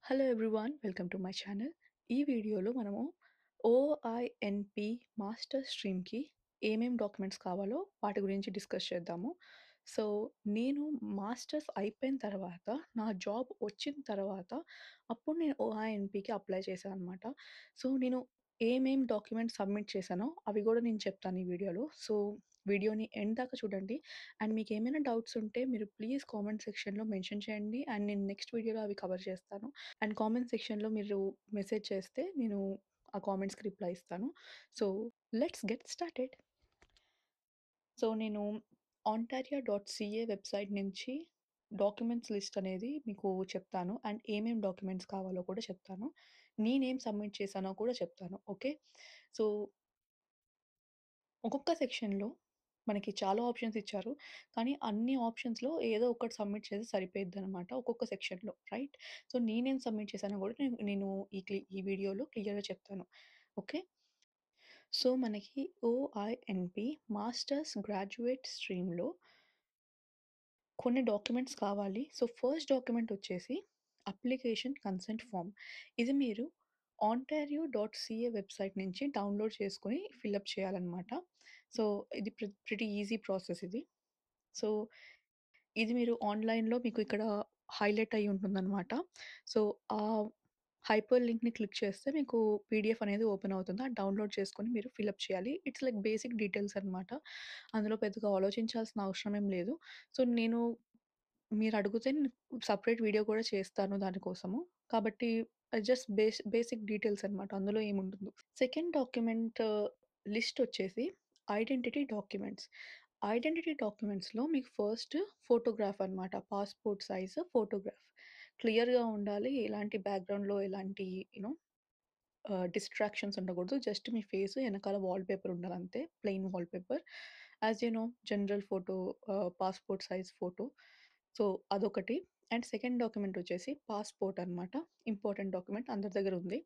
Hello everyone welcome to my channel. ఈ వీడియోలో మనము ఓఐఎన్‌పి మాస్టర్ స్ట్రీమ్‌కి ఏమేం డాక్యుమెంట్స్ కావాలో వాటి గురించి డిస్కస్ చేద్దాము. సో, నేను మాస్టర్స్ అయిపోయిన తర్వాత, నా జాబ్ వచ్చిన తర్వాత, అప్పుడు నేను ఓఐఎన్‌పికి అప్లై చేశాను అనమాట. సో, నేను ఏమేం డాక్యుమెంట్స్ సబ్మిట్ చేశానో అవి గూడా నేను చెప్తాను ఈ వీడియోలో. సో, వీడియోని ఎండ్ దాకా చూడండి. అండ్ మీకేమైనా డౌట్స్ ఉంటే మీరు ప్లీజ్ కామెంట్ సెక్షన్‌లో మెన్షన్ చేయండి. అండ్ నేను నెక్స్ట్ వీడియోలో అవి కవర్ చేస్తాను. అండ్ కామెంట్ సెక్షన్‌లో మీరు మెసేజ్ చేస్తే నేను ఆ కామెంట్స్‌కి రిప్లై ఇస్తాను. So, let's get started. So, నేను ontario.ca వెబ్‌సైట్ నుంచి డాక్యుమెంట్స్ లిస్ట్ అనేది మీకు చెప్తాను. అండ్ ఏమేం డాక్యుమెంట్స్ కావాలో కూడా చెప్తాను. నేనేం సబ్మిట్ చేశానో కూడా చెప్తాను. ఓకే. సో, ఒక్కొక్క సెక్షన్‌లో మనకి చాలా ఆప్షన్స్ ఇచ్చారు. కానీ అన్ని ఆప్షన్స్‌లో ఏదో ఒకటి సబ్మిట్ చేస్తే సరిపోయిద్దనమాట ఒక్కొక్క సెక్షన్‌లో. రైట్? సో, నేనేం సబ్మిట్ చేశానో కూడా నేను ఈ వీడియోలో క్లియర్‌గా చెప్తాను. ఓకే. సో, మనకి ఓఐఎన్‌పి మాస్టర్స్ గ్రాడ్యుయేట్ స్ట్రీమ్‌లో కొన్ని డాక్యుమెంట్స్ కావాలి. సో, ఫస్ట్ డాక్యుమెంట్ వచ్చేసి అప్లికేషన్ కన్సెంట్ ఫార్మ్. ఇది మీరు ontario.ca వెబ్‌సైట్ నుంచి డౌన్‌లోడ్ చేసుకొని ఫిలప్ చేయాలనమాట. సో, ఇది ప్రిటీ ఈజీ ప్రాసెస్ ఇది. సో, ఇది మీరు ఆన్‌లైన్‌లో మీకు ఇక్కడ హైలైట్ అయ్యి ఉంటుందనమాట. సో, ఆ హైపర్ లింక్‌ని క్లిక్ చేస్తే మీకు పీడీఎఫ్ అనేది ఓపెన్ అవుతుంది. అది డౌన్‌లోడ్ చేసుకొని మీరు ఫిలప్ చేయాలి. ఇట్స్ లైక్ బేసిక్ డీటెయిల్స్ అనమాట. అందులో పెద్దగా ఆలోచించాల్సిన అవసరం ఏం లేదు. సో, మీరడిగితే నేను సెపరేట్ వీడియో కూడా చేస్తాను దానికోసము. కాబట్టి అది జస్ట్ బేసిక్ డీటెయిల్స్ అనమాట. అందులో ఏముండదు. సెకండ్ డాక్యుమెంట్ లిస్ట్ వచ్చేసి ఐడెంటిటీ డాక్యుమెంట్స్. ఐడెంటిటీ డాక్యుమెంట్స్‌లో మీకు ఫస్ట్ ఫోటోగ్రాఫ్ అనమాట. Passport size photograph. క్లియర్‌గా ఉండాలి. ఎలాంటి బ్యాక్‌గ్రౌండ్‌లో ఎలాంటి యూ నో డిస్ట్రాక్షన్స్ ఉండకూడదు. జస్ట్ మీ ఫేస్ ఎనకాల వాల్‌పేపర్ ఉండాలంతే. Plain wallpaper. As you know general photo passport size photo. So, అదొకటి. అండ్ సెకండ్ డాక్యుమెంట్ వచ్చేసి పాస్‌పోర్ట్ అనమాట. ఇంపార్టెంట్ డాక్యుమెంట్ అందరి దగ్గర ఉంది.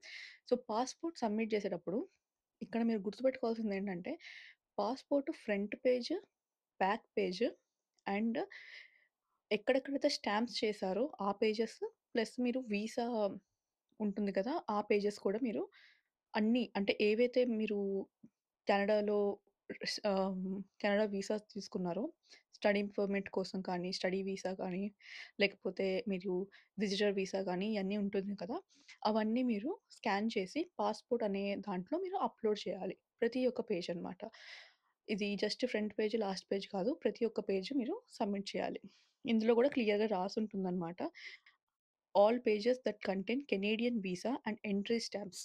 సో, పాస్‌పోర్ట్ సబ్మిట్ చేసేటప్పుడు ఇక్కడ మీరు గుర్తుపెట్టుకోవాల్సిందేంటంటే, passport front page, back page and ఎక్కడెక్కడైతే స్టాంప్స్ చేశారో ఆ పేజెస్ ప్లస్ మీరు వీసా ఉంటుంది కదా! ఆ పేజెస్ కూడా మీరు అన్నీ అంటే ఏవైతే మీరు కెనడాలో కెనడా వీసా తీసుకున్నారో స్టడీ పర్మిట్ కోసం కానీ, స్టడీ వీసా కానీ, లేకపోతే మీరు విజిటర్ వీసా కానీ ఇయన్నీ ఉంటుంది కదా! అవన్నీ మీరు స్కాన్ చేసి పాస్‌పోర్ట్ అనే దాంట్లో మీరు అప్‌లోడ్ చేయాలి. ప్రతి ఒక్క పేజ్ అన్నమాట. ఇది just front page, last page కాదు. ప్రతి ఒక్క పేజ్ మీరు సబ్మిట్ చేయాలి. ఇందులో కూడా క్లియర్‌గా రాసుంటుందన్నమాట. All pages that contain Canadian visa and entry stamps.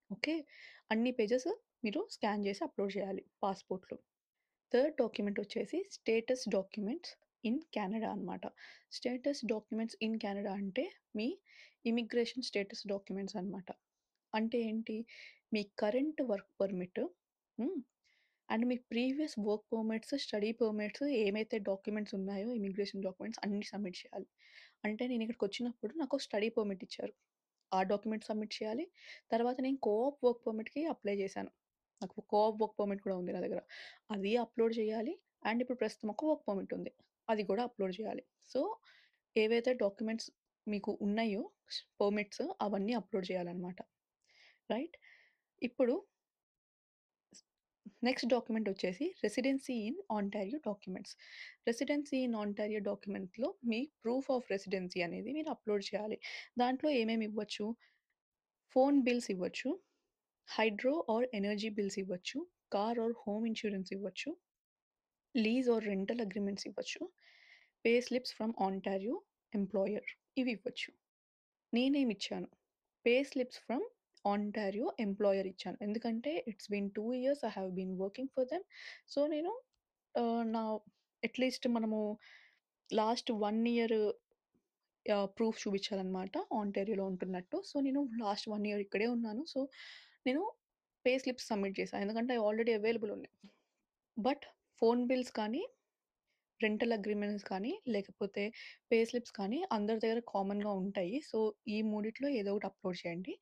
Okay. అన్ని పేజెస్ మీరు స్కాన్ చేసి అప్‌లోడ్ చేయాలి పాస్‌పోర్ట్‌లో. థర్డ్ డాక్యుమెంట్ వచ్చేసి స్టేటస్ డాక్యుమెంట్స్ ఇన్ కెనడా అనమాట. స్టేటస్ డాక్యుమెంట్స్ ఇన్ కెనడా అంటే మీ ఇమిగ్రేషన్ స్టేటస్ డాక్యుమెంట్స్ అనమాట. అంటే ఏంటి? మీ current work permit hmm. And మీ previous work permits, study permits ఏమైతే డాక్యుమెంట్స్ ఉన్నాయో ఇమిగ్రేషన్ డాక్యుమెంట్స్ అన్నీ సబ్మిట్ చేయాలి. అంటే నేను ఇక్కడికొచ్చినప్పుడు నాకు స్టడీ పర్మిట్ ఇచ్చారు. ఆ డాక్యుమెంట్ సబ్మిట్ చేయాలి. తర్వాత నేను కోఆప్ వర్క్ పర్మిట్‌కి అప్లై చేశాను. నాకు కోఆప్ వర్క్ పర్మిట్ కూడా ఉంది నా దగ్గర. అది అప్‌లోడ్ చేయాలి. అండ్ ఇప్పుడు ప్రస్తుతం ఒక వర్క్ పర్మిట్ ఉంది. అది కూడా అప్‌లోడ్ చేయాలి. సో, ఏవైతే డాక్యుమెంట్స్ మీకు ఉన్నాయో పర్మిట్స్ అవన్నీ అప్‌లోడ్ చేయాలనమాట. రైట్? ఇప్పుడు నెక్స్ట్ డాక్యుమెంట్ వచ్చేసి residency in Ontario documents. Residency in Ontario డాక్యుమెంట్‌లో మీ ప్రూఫ్ ఆఫ్ రెసిడెన్సీ అనేది మీరు అప్‌లోడ్ చేయాలి. దాంట్లో ఏమేమి ఇవ్వచ్చు? ఫోన్ బిల్స్ ఇవ్వచ్చు. హైడ్రో ఆర్ ఎనర్జీ బిల్స్ ఇవ్వచ్చు. కార్ ఆర్ హోమ్ ఇన్స్యూరెన్స్ ఇవ్వచ్చు. లీజ్ ఆర్ రెంటల్ అగ్రీమెంట్స్ ఇవ్వచ్చు. Pay slips from Ontario employer ఇవి ఇవ్వచ్చు. నేనేమిచ్చాను? Pay slips from Ontario employer ఇచ్చాను. ఎందుకంటే it's been 2 years I have been working for them. So, నేను నా అట్‌లీస్ట్ మనము లాస్ట్ 1 ఇయర్ ప్రూఫ్ చూపించాలనమాట ఆంటారియోలో ఉంటున్నట్టు. సో, నేను లాస్ట్ 1 ఇయర్ ఇక్కడే ఉన్నాను. సో, నేను పే స్లిప్స్ సబ్మిట్ చేశా. ఎందుకంటే అయి ఆల్రెడీ అవైలబుల్ ఉన్నాయి. బట్ ఫోన్ బిల్స్ కానీ, రెంటల్ అగ్రీమెంట్స్ కానీ, లేకపోతే పే స్లిప్స్ కానీ అందరి దగ్గర కామన్‌గా ఉంటాయి. సో, ఈ మూడిట్లో ఏదో ఒకటి అప్‌లోడ్ చేయండి.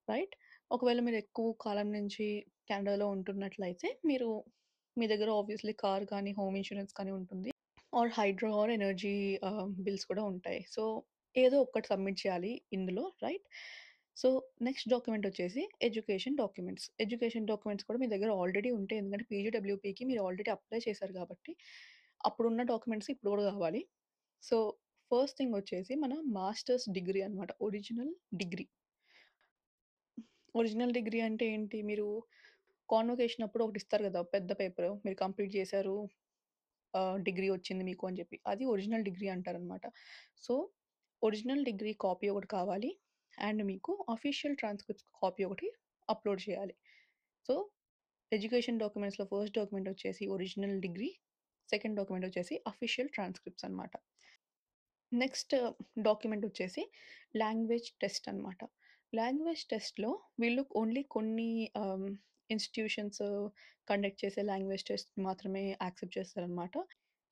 రైట్? ఒకవేళ మీరు ఎక్కువ కాలం నుంచి కెనడాలో ఉంటున్నట్లయితే మీ దగ్గర ఆబ్వియస్‌లీ కార్ కానీ, హోమ్ ఇన్స్యూరెన్స్ కానీ ఉంటుంది. Or hydro or energy bills కూడా ఉంటాయి. సో, ఏదో ఒక్కటి సబ్మిట్ చేయాలి ఇందులో, రైట్? సో, నెక్స్ట్ డాక్యుమెంట్ వచ్చేసి ఎడ్యుకేషన్ డాక్యుమెంట్స్. ఎడ్యుకేషన్ డాక్యుమెంట్స్ కూడా మీ దగ్గర ఆల్రెడీ ఉంటే, ఎందుకంటే పీజీడబ్ల్యూపీకి మీరు ఆల్రెడీ అప్లై చేశారు కాబట్టి, అప్పుడున్న డాక్యుమెంట్స్ ఇప్పుడు కూడా కావాలి. సో, ఫస్ట్ థింగ్ వచ్చేసి మన మాస్టర్స్ డిగ్రీ అనమాట. Original degree. ఒరిజినల్ డిగ్రీ అంటే ఏంటి? మీరు కాన్వొకేషన్ అప్పుడు ఒకటిస్తారు గదా! పెద్ద పేపరు. మీరు కంప్లీట్ చేశారు. డిగ్రీ వచ్చింది మీకు అని చెప్పి. అది ఒరిజినల్ డిగ్రీ అంటారనమాట. సో, ఒరిజినల్ డిగ్రీ కాపీ ఒకటి కావాలి. అండ్ మీకు అఫీషియల్ ట్రాన్స్‌క్రిప్ట్స్ కాపీ ఒకటి అప్‌లోడ్ చేయాలి. సో, ఎడ్యుకేషన్ డాక్యుమెంట్స్‌లో ఫస్ట్ డాక్యుమెంట్ వచ్చేసి ఒరిజినల్ డిగ్రీ. సెకండ్ డాక్యుమెంట్ వచ్చేసి అఫీషియల్ ట్రాన్స్‌క్రిప్ట్స్ అనమాట. నెక్స్ట్ డాక్యుమెంట్ వచ్చేసి లాంగ్వేజ్ టెస్ట్ అనమాట. లాంగ్వేజ్ టెస్ట్‌లో వీళ్ళు ఓన్లీ కొన్ని ఇన్‌స్టిట్యూషన్స్ కండక్ట్ చేసే లాంగ్వేజ్ టెస్ట్ మాత్రమే యాక్సెప్ట్ చేస్తారనమాట.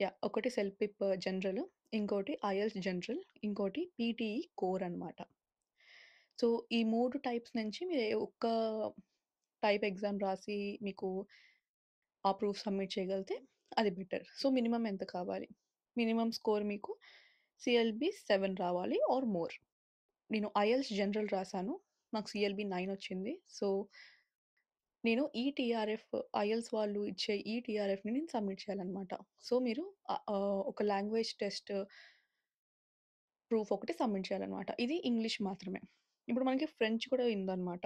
యాహ్! ఒకటి సెల్‌పిప్ జనరల్, ఇంకోటి ఐఎల్టీఎస్ జనరల్, ఇంకోటి పీటీఈ కోర్ అనమాట. సో, ఈ 3 టైప్స్ నుంచి మీరు ఏ ఒక్క టైప్ ఎగ్జామ్ రాసి మీకు ఆ ప్రూఫ్ సబ్మిట్ చేయగలిగితే అది బెటర్. సో, మినిమమ్ ఎంత కావాలి? మినిమమ్ స్కోర్ మీకు సీఎల్‌బీ 7 రావాలి ఆర్ మోర్. నేను ఐఎల్టీఎస్ జనరల్ రాసాను. నాకు సీఎల్‌బీ 9 వచ్చింది. సో, నేను ఈటీఆర్ఎఫ్ ఐఎల్టీఎస్ వాళ్ళు ఇచ్చే ఈటీఆర్ఎఫ్‌ని నేను సబ్మిట్ చేయాలనమాట. సో, మీరు ఒక లాంగ్వేజ్ టెస్ట్ ప్రూఫ్ ఒకటి సబ్మిట్ చేయాలనమాట. ఇది ఇంగ్లీష్ మాత్రమే. ఇప్పుడు మనకి ఫ్రెంచ్ కూడా ఉందనమాట.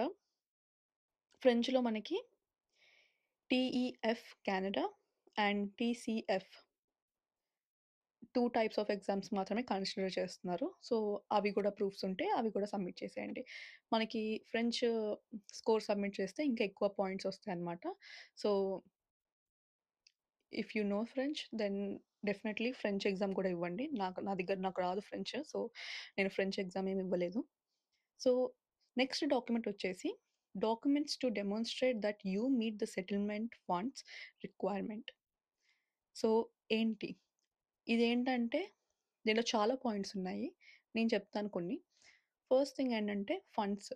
ఫ్రెంచ్‌లో మనకి TEF Canada and TCF 2 types of exams మాత్రమే కన్సిడర్ చేస్తున్నారు. సో, అవి కూడా ప్రూఫ్స్ ఉంటే అవి కూడా సబ్మిట్ చేసేయండి. మనకి ఫ్రెంచ్ స్కోర్ సబ్మిట్ చేస్తే ఇంకా ఎక్కువ పాయింట్స్ వస్తాయన్నమాట. So, if you know French then definitely French exam కూడా ఇవ్వండి. నాకు రాదు ఫ్రెంచ్. సో, నేను ఫ్రెంచ్ ఎగ్జామ్ ఏమి ఇవ్వలేదు. సో, నెక్స్ట్ డాక్యుమెంట్ వచ్చేసి documents to demonstrate that you meet the settlement funds requirement. So, ఏంటి? ఇదేంటంటే దీంట్లో చాలా పాయింట్స్ ఉన్నాయి. నేను చెప్తాను కొన్ని. ఫస్ట్ థింగ్ ఏంటంటే ఫండ్స్,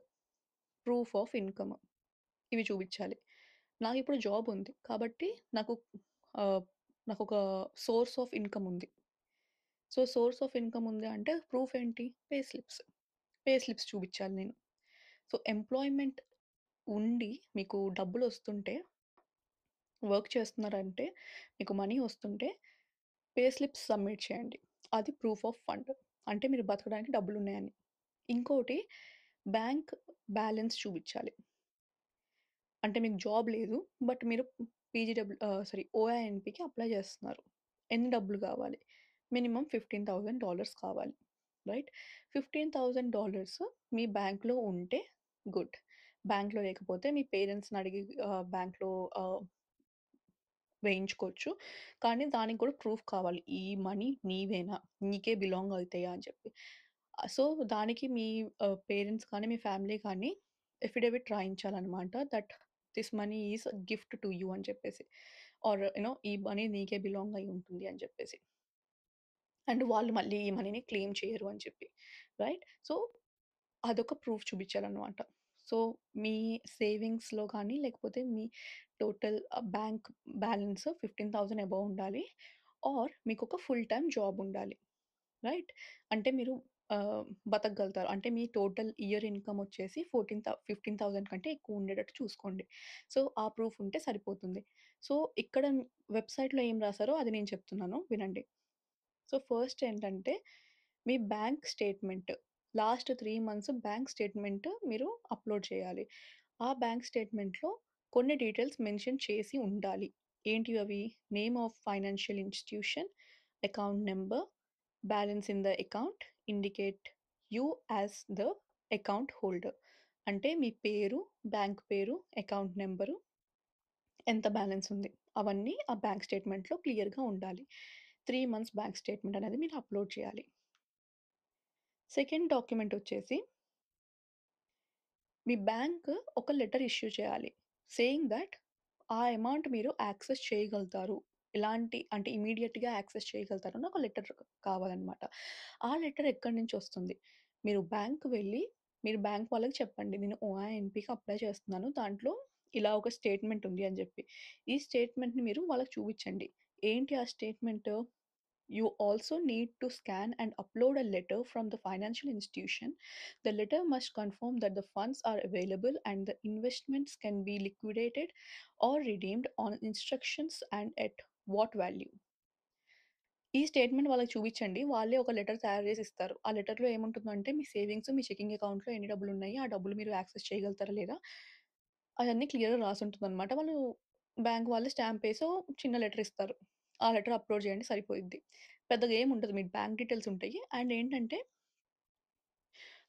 ప్రూఫ్ ఆఫ్ ఇన్‌కమ్ ఇవి చూపించాలి. నాకిప్పుడు జాబ్ ఉంది. కాబట్టి నాకు ఆహ్, నాకొక సోర్స్ ఆఫ్ ఇన్‌కమ్ ఉంది. సో, సోర్స్ ఆఫ్ ఇన్‌కమ్ ఉంది అంటే ప్రూఫ్ ఏంటి? Pay slips. పే స్లిప్స్ చూపించాలి నేను. సో, ఎంప్లాయ్‌మెంట్ ఉండి మీకు డబ్బులొస్తుంటే, వర్క్ చేస్తున్నారంటే, మీకు మనీ వస్తుంటే పే స్లిప్స్ సబ్మిట్ చేయండి. అది ప్రూఫ్ ఆఫ్ ఫండ్. అంటే మీరు బతకడానికి డబ్బులున్నాయని. ఇంకోటి బ్యాంక్ బ్యాలెన్స్ చూపించాలి. అంటే మీకు జాబ్ లేదు. బట్ మీరు ఓఐఎన్‌పీకి అప్లై చేస్తున్నారు. ఎన్ని డబ్బులు కావాలి? మినిమమ్ $15,000 కావాలి. రైట్? $15,000 మీ బ్యాంక్‌లో ఉంటే గుడ్. బ్యాంక్‌లో లేకపోతే మీ పేరెంట్స్‌ని అడిగి బ్యాంక్‌లో ఆహ్, వేయించుకోవచ్చు. కానీ దానికి కూడా ప్రూఫ్ కావాలి. ఈ మనీ నీవేనా? నీకే బిలాంగ్ అయితాయా అని చెప్పి. సో, దానికి మీ పేరెంట్స్ కానీ, మీ ఫ్యామిలీ కానీ ఎఫిడవిట్ రాయించాలనమాట. That this money is gift to you అని చెప్పేసి. ఆర్ ఈ మనీ నీకే బిలాంగ్ అయ్యి ఉంటుంది అని చెప్పేసి. అండ్ వాళ్ళు మళ్ళీ ఈ మనీని క్లెయిమ్ చేయరు అని చెప్పి. రైట్? సో, అదొక ప్రూఫ్ చూపించాలనమాట. సో, మీ సేవింగ్స్‌లో కానీ, లేకపోతే మీ టోటల్ బ్యాంక్ బ్యాలెన్స్ 15,000 అబోవ్ ఉండాలి. ఆర్ మీకొక ఫుల్ టైమ్ జాబ్ ఉండాలి. రైట్? అంటే మీరు బతకగలుగుతారు. అంటే మీ టోటల్ ఇయర్ ఇన్‌కమ్ వచ్చేసి 15,000 కంటే ఎక్కువ ఉండేటట్టు చూసుకోండి. సో, ఆ ప్రూఫ్ ఉంటే సరిపోతుంది. సో, ఇక్కడ వెబ్‌సైట్‌లో ఏం రాసారో అది నేను చెప్తున్నాను వినండి. సో, ఫస్ట్ ఏంటంటే మీ bank statement. Last 3 months bank statement మీరు అప్‌లోడ్ చేయాలి. ఆ బ్యాంక్ స్టేట్‌మెంట్‌లో కొన్ని డీటెయిల్స్ మెన్షన్ చేసి ఉండాలి. ఏంటివి అవి? Name of financial institution, account number, balance in the account, indicate you as the account holder. అంటే మీ పేరు, బ్యాంక్ పేరు, అకౌంట్ నంబరు, ఎంత బ్యాలెన్స్ ఉంది. అవన్నీ ఆ బ్యాంక్ స్టేట్‌మెంట్‌లో క్లియర్‌గా ఉండాలి. 3 మంత్స్ బ్యాంక్ స్టేట్‌మెంట్ అనేది మీరు అప్‌లోడ్ చేయాలి. సెకండ్ డాక్యుమెంట్ వచ్చేసి మీ బ్యాంక్ ఒక లెటర్ ఇష్యూ చేయాలి. సేయింగ్ థట్ ఆ అమౌంట్ మీరు యాక్సెస్ చేయగలుగుతారు. ఎలాంటి అంటే ఇమ్మీడియేట్‌గా యాక్సెస్ చేయగలుగుతారు అని ఒక లెటర్ కావాలనమాట. ఆ లెటర్ ఎక్కడి నుంచొస్తుంది? మీరు బ్యాంక్ వెళ్లి మీరు బ్యాంక్ వాళ్ళకి చెప్పండి. నేను ఓఐఎన్‌పీకి అప్లై చేస్తున్నాను. దాంట్లో ఇలా ఒక స్టేట్‌మెంట్ ఉంది అని జెప్పి. ఈ స్టేట్‌మెంట్‌ని మీరు వాళ్ళకి చూపించండి. ఏంటి ఆ statement? You also need to scan and upload a letter from the financial institution. The letter must confirm that the funds are available and the investments can be liquidated or redeemed on instructions and at what value. ఈ statement వాళ్ళకి చూపించండి. వాళ్ళే ఒక letter తయారు చేసి ఇస్తారు. ఆ లెటర్‌లో ఏముంటుందంటే మీ సేవింగ్స్, మీ చెకింగ్ అకౌంట్‌లో ఎన్ని డబ్బులున్నాయి, ఆ డబ్బులు మీరు యాక్సెస్ చేయగలుగుతారా లేదా, అయన్నీ క్లియర్‌గా రాసుంటుందనమాట. వాళ్ళు బ్యాంక్ వాళ్ళు స్టాంపేసో చిన్న లెటర్ ఇస్తారు. ఆ లెటర్ అప్‌లోడ్ చేయండి సరిపోయిద్ది. పెద్దగా ఏముండదు. మీ బ్యాంక్ డీటెయిల్స్ ఉంటాయి. అండ్ ఏంటంటే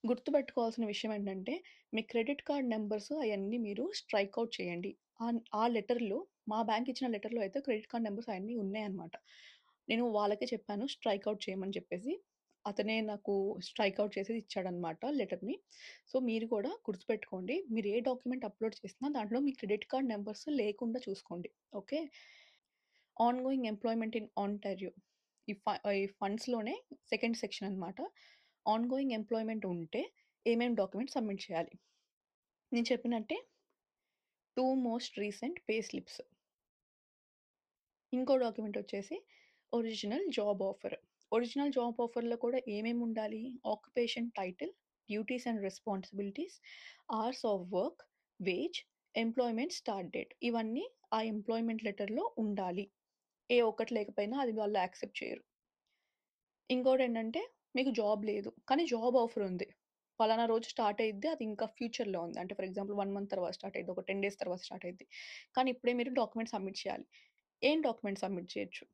గుర్తుపెట్టుకోవాల్సిన విషయం ఏంటంటే, మీ క్రెడిట్ కార్డ్ నంబర్స్ అయన్నీ మీరు స్ట్రైక్ ఔట్ చేయండి. ఆ లెటర్‌లో మా బ్యాంక్ ఇచ్చిన లెటర్‌లో అయితే క్రెడిట్ కార్డ్ నంబర్స్ అయన్నీ ఉన్నాయన్నమాట. నేను వాళ్ళకే చెప్పాను స్ట్రైక్ ఔట్ చేయమని చెప్పేసి. అతనే నాకు స్ట్రైక్ ఔట్ చేసి ఇచ్చాడన్నమాట లెటర్‌ని. సో, మీరు కూడా గుర్తుపెట్టుకోండి. మీరు ఏ డాక్యుమెంట్ అప్‌లోడ్ చేసినా దాంట్లో మీ క్రెడిట్ కార్డ్ నంబర్స్ లేకుండా చూసుకోండి. Okay. Ongoing employment in Ontario. ఈ ఫండ్స్‌లోనే సెకండ్ సెక్షన్ అన్నమాట. ఆన్‌గోయింగ్ ఎంప్లాయ్‌మెంట్ ఉంటే ఏమేం డాక్యుమెంట్స్ సబ్మిట్ చేయాలి? నేను చెప్పినట్టే 2 మోస్ట్ రీసెంట్ పే స్లిప్స్. ఇంకో డాక్యుమెంట్ వచ్చేసి original job offer. Original job ఆఫర్‌లో కూడా ఏమేమి ఉండాలి? Occupation title, duties and responsibilities, hours of work, wage, employment start date. ఇవన్నీ ఆ ఎంప్లాయ్‌మెంట్ లెటర్‌లో ఉండాలి. ఏ ఒక్కటి లేకపోయినా అది వాళ్ళు యాక్సెప్ట్ చేయరు. ఇంకోటేంటంటే మీకు జాబ్ లేదు. కానీ జాబ్ ఆఫర్ ఉంది. పలానా రోజు స్టార్ట్ అయ్యిద్ది. అది ఇంకా ఫ్యూచర్‌లో ఉంది. అంటే ఫర్ ఎగ్జాంపుల్ 1 మంత్ తర్వాత స్టార్ట్ అయ్యిద్ది. ఒక 10 డేస్ తర్వాత స్టార్ట్ అయ్యిద్ది. కానీ ఇప్పుడే మీరు డాక్యుమెంట్ సబ్మిట్ చేయాలి. ఏం డాక్యుమెంట్ సబ్మిట్ చేయొచ్చు?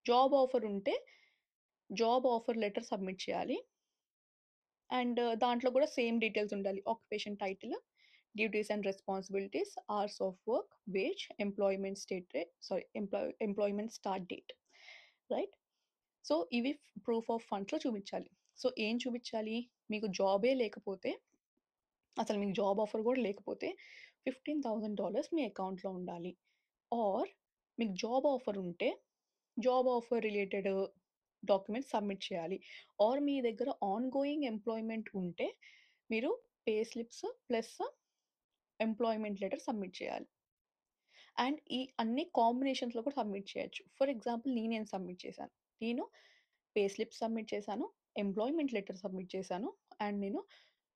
జాబ్ ఆఫర్ ఉంటే జాబ్ ఆఫర్ లెటర్ సబ్మిట్ చేయాలి. అండ్ దాంట్లో కూడా సేమ్ డీటెయిల్స్ ఉండాలి. Occupation title, duties and responsibilities, hours of work, wage, employment start date. Right? So, ఇవి ప్రూఫ్ ఆఫ్ ఫండ్స్‌లో చూపించాలి. సో, ఏం చూపించాలి? మీకు జాబే లేకపోతే, అసలు మీకు జాబ్ ఆఫర్ గూడా లేకపోతే $15,000 మీ అకౌంట్‌లో ఉండాలి. ఆర్ మీకు జాబ్ ఆఫర్ ఉంటే, job offer related documents submit చేయాలి. ఆర్ మీ దగ్గర ఆన్‌గోయింగ్ ఎంప్లాయ్‌మెంట్ ఉంటే, మీరు pay slips plus employment letter submit చేయాలి. అండ్ ఈ అన్ని కాంబినేషన్స్‌లో కూడా సబ్మిట్ చేయొచ్చు. ఫర్ ఎగ్జాంపుల్ నేనేం సబ్మిట్ చేశాను. నేను పే స్లిప్ సబ్మిట్ చేశాను. ఎంప్లాయ్‌మెంట్ లెటర్ సబ్మిట్ చేశాను. అండ్ నేను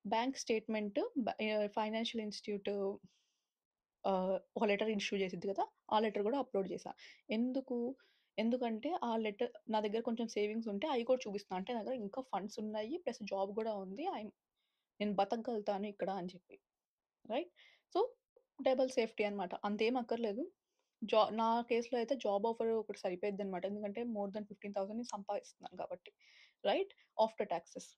బ్యాంక్ స్టేట్‌మెంట్ ఫైనాన్షియల్ ఇన్‌స్టిట్యూట్ ఒక లెటర్ ఇష్యూ చేసిద్ది కదా! ఆ లెటర్ కూడా అప్‌లోడ్ చేశా. ఎందుకు? ఎందుకంటే ఆ లెటర్ నా దగ్గర కొంచెం సేవింగ్స్ ఉంటే అయి కూడా చూపిస్తున్నా. అంటే నా దగ్గర ఇంకా ఫండ్స్ ఉన్నాయి. ప్లస్ జాబ్ కూడా ఉంది. నేను బతకగలుగుతాను ఇక్కడ అని చెప్పి. రైట్? సో, డబుల్ సేఫ్టీ అనమాట. అంతేం అక్కర్లేదు. నా కేస్‌లో అయితే జాబ్ ఆఫర్ ఒకటి సరిపోయిద్దనమాట. ఎందుకంటే మోర్ థాన్ 15,000 నేను సంపాదిస్తున్నాను కాబట్టి. Right? After taxes.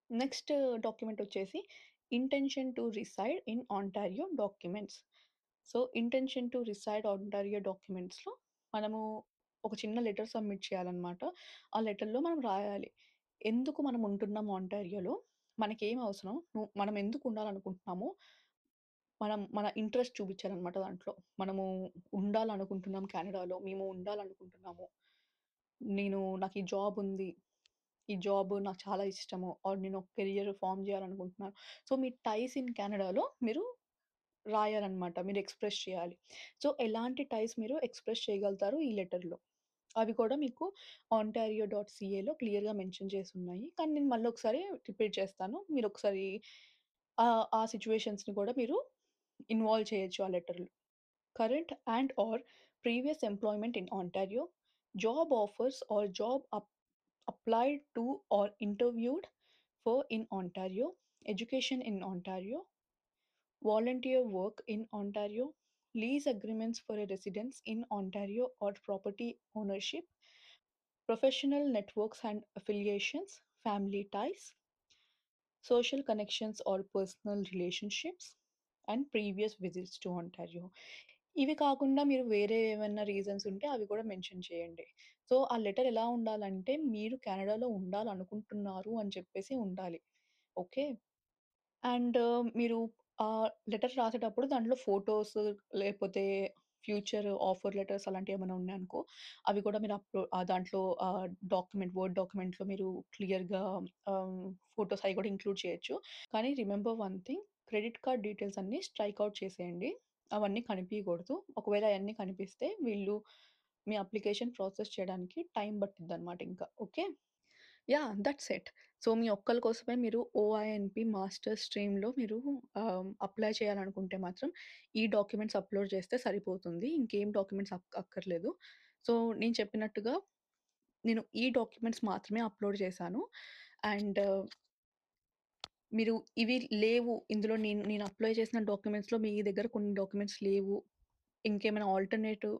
Next document వచ్చేసి intention to reside in Ontario documents. So, intention to reside Ontario డాక్యుమెంట్స్‌లో మనము ఒక చిన్న లెటర్ సబ్మిట్ చేయాలనమాట. ఆ లెటర్‌లో మనం రాయాలి. ఎందుకు మనం ఉంటున్నాం ఆంటారియోలో? మనకేం అవసరం? మనం ఎందుకు ఉండాలనుకుంటున్నామో మన ఇంట్రెస్ట్ చూపించాలనమాట దాంట్లో. మనము ఉండాలనుకుంటున్నాం కెనడాలో. మేము ఉండాలనుకుంటున్నాము. నాకు ఈ జాబ్ ఉంది. ఈ జాబ్ నాకు చాలా ఇష్టము. ఆర్ నేను ఒక కెరియర్ ఫార్మ్ చేయాలనుకుంటున్నాను. సో, మీ టైస్ ఇన్ కెనడాలో మీరు రాయాలనమాట. మీరు ఎక్స్‌ప్రెస్ చేయాలి. సో, ఎలాంటి టైస్ మీరు ఎక్స్‌ప్రెస్ చేయగలుగుతారు ఈ లెటర్‌లో. అవి కూడా మీకు ontario.caలో క్లియర్‌గా మెన్షన్ చేసున్నాయి. కానీ నేను మళ్ళొకసారి రిపీట్ చేస్తాను. మీరొకసారి ఆ సిట్యుయేషన్స్‌ని కూడా మీరు ఇన్వాల్వ్ చేయొచ్చు ఆ లెటర్‌లో. Current and/or previous employment in Ontario, job offers or job applied to or interviewed for in Ontario, education in Ontario, volunteer work in Ontario, lease agreements for a residence in Ontario or property ownership, professional networks and affiliations, family ties, social connections or personal relationships, and previous visits to Ontario. ఇవి కాకుండా మీరు వేరే ఏమన్నా reasons ఉంటే అవి కూడా mention చేయండి. So, ఆ లెటర్ ఎలా ఉండాలంటే మీరు కెనడాలో ఉండాలనుకుంటున్నారు అని చెప్పేసి ఉండాలి. ఓకే. అండ్ మీరు లెటర్ రాసేటప్పుడు దాంట్లో ఫోటోస్ లేకపోతే ఫ్యూచర్ ఆఫర్ లెటర్స్ అలాంటియేమన్నా ఉన్నాయనుకో, అవి కూడా మీరు దాంట్లో వర్డ్ డాక్యుమెంట్‌లో మీరు క్లియర్‌గా ఆహ్, ఫోటోస్ అయి కూడా ఇంక్లూడ్ చేయొచ్చు. కానీ remember one thing, credit card details అన్నీ స్ట్రైక్ ఔట్ చేసేయండి. అవన్నీ కనిపియకూడదు. ఒకవేళ అయన్నీ కనిపిస్తే వీళ్ళు మీ అప్లికేషన్ ప్రాసెస్ చేయడానికి టైం పట్టిద్దనమాట ఇంకా. Okay. Yeah! That's it. So, మీ ఒక్కళ్ళ కోసమే మీరు ఓఐఎన్‌పి మాస్టర్స్ స్ట్రీమ్‌లో మీరు అప్లై చేయాలనుకుంటే మాత్రం ఈ డాక్యుమెంట్స్ అప్‌లోడ్ చేస్తే సరిపోతుంది. ఇంకేం డాక్యుమెంట్స్ అక్కర్లేదు. సో, నేను చెప్పినట్టుగా నేను ఈ డాక్యుమెంట్స్ మాత్రమే అప్‌లోడ్ చేశాను. అండ్ మీరు ఇవి లేవు. ఇందులో నేను నేను అప్లై చేసిన డాక్యుమెంట్స్‌లో మీ దగ్గర కొన్ని డాక్యుమెంట్స్ లేవు. ఇంకేమైనా ఆల్టర్‌నేటివ్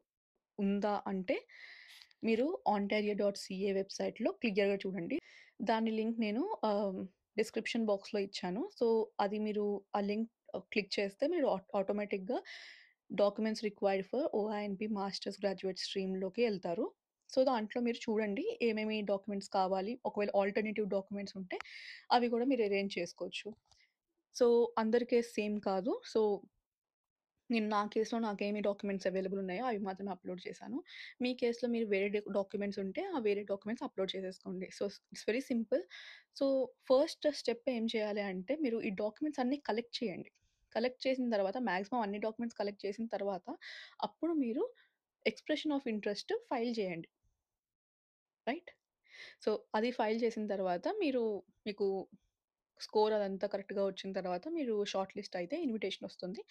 ఉందా అంటే, మీరు ontario.ca వెబ్‌సైట్‌లో క్లియర్‌గా చూడండి. దాని లింక్ నేను డిస్క్రిప్షన్ బాక్స్‌లో ఇచ్చాను. సో, అది మీరు ఆ లింక్ క్లిక్ చేస్తే మీరు ఆటోమేటిక్‌గా documents required for OINP masters graduate స్ట్రీమ్‌లోకి ఎళ్తారు. సో, దాంట్లో మీరు చూడండి ఏమేమి డాక్యుమెంట్స్ కావాలి. ఒకవేళ ఆల్టర్‌నేటివ్ డాక్యుమెంట్స్ ఉంటే అవి కూడా మీరు అరేంజ్ చేసుకోవచ్చు. సో, అందరి కేస్ సేమ్ కాదు. సో, నేను నా కేస్‌లో నాకేమి డాక్యుమెంట్స్ అవైలబుల్ ఉన్నాయో అవి మాత్రమే అప్‌లోడ్ చేశాను. మీ కేస్‌లో మీరు వేరే డాక్యుమెంట్స్ ఉంటే ఆ వేరే డాక్యుమెంట్స్ అప్‌లోడ్ చేసేసుకోండి. So, it's very simple. So, first step ఏం చేయాలి అంటే మీరు ఈ డాక్యుమెంట్స్ అన్నీ కలెక్ట్ చేయండి. కలెక్ట్ చేసిన తర్వాత మాక్సిమం అన్ని డాక్యుమెంట్స్ కలెక్ట్ చేసిన తర్వాత అప్పుడు మీరు ఎక్స్‌ప్రెషన్ ఆఫ్ ఇంట్రెస్ట్ ఫైల్ చేయండి. రైట్? సో, అది ఫైల్ చేసిన తర్వాత మీకు స్కోర్ అదంతా కరెక్ట్‌గా వచ్చిన తర్వాత మీరు షార్ట్ లిస్ట్ అయితే ఇన్విటేషన్ వస్తుంది.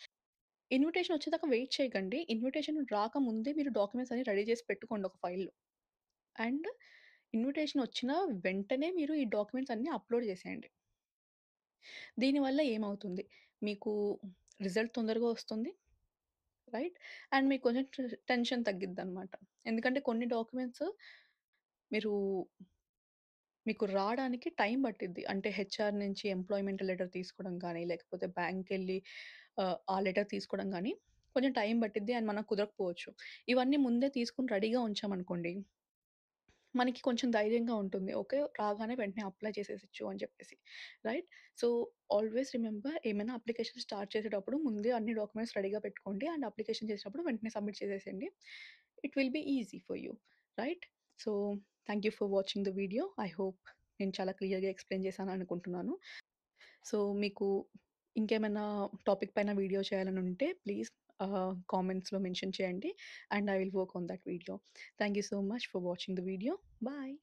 ఇన్విటేషన్ వచ్చేదాకా వెయిట్ చేయకండి. ఇన్విటేషన్ రాకముందే మీరు డాక్యుమెంట్స్ అన్ని రెడీ చేసి పెట్టుకోండి ఒక ఫైల్‌లో. అండ్ ఇన్విటేషన్ వచ్చిన వెంటనే మీరు ఈ డాక్యుమెంట్స్ అన్నీ అప్‌లోడ్ చేసేయండి. దీనివల్ల ఏమవుతుంది? మీకు రిజల్ట్ తొందరగా వస్తుంది. రైట్? అండ్ మీకు కొంచెం టెన్షన్ తగ్గిద్దనమాట. ఎందుకంటే కొన్ని డాక్యుమెంట్స్ మీరు మీకు రాడానికి టైం పట్టిద్ది. అంటే హెచ్ఆర్ నుంచి ఎంప్లాయ్‌మెంట్ లెటర్ తీసుకోవడం గానీ, లేకపోతే బ్యాంక్‌కెళ్ళి ఆ లెటర్ తీసుకోవడం గానీ, కొంచెం టైం పట్టిద్ది. అండ్ మనకు కుదరకపోవచ్చు. ఇవన్నీ ముందే తీసుకొని రెడీగా ఉంచామనుకోండి, మనకి కొంచెం ధైర్యంగా ఉంటుంది. ఓకే. రాగానే వెంటనే అప్లై చేసేయొచ్చు అని చెప్పేసి. రైట్? సో, ఆల్వేస్ రిమెంబర్ ఏమైనా అప్లికేషన్ స్టార్ట్ చేసేటప్పుడు ముందే అన్ని డాక్యుమెంట్స్ రెడీగా పెట్టుకోండి. అండ్ అప్లికేషన్ చేసేటప్పుడు వెంటనే సబ్మిట్ చేసేసేయండి. It will be easy for you. Right? So, thank you for watching the video. I hope నేను చాలా క్లియర్‌గా ఎక్స్‌ప్లెయిన్ చేశాననుకుంటున్నాను. సో, మీకు ఇంకేమైనా టాపిక్ పైన వీడియో చేయాలని ఉంటే ప్లీజ్ కామెంట్స్‌లో మెన్షన్ చేయండి. And I will work on that video. Thank you so much for watching the video. Bye.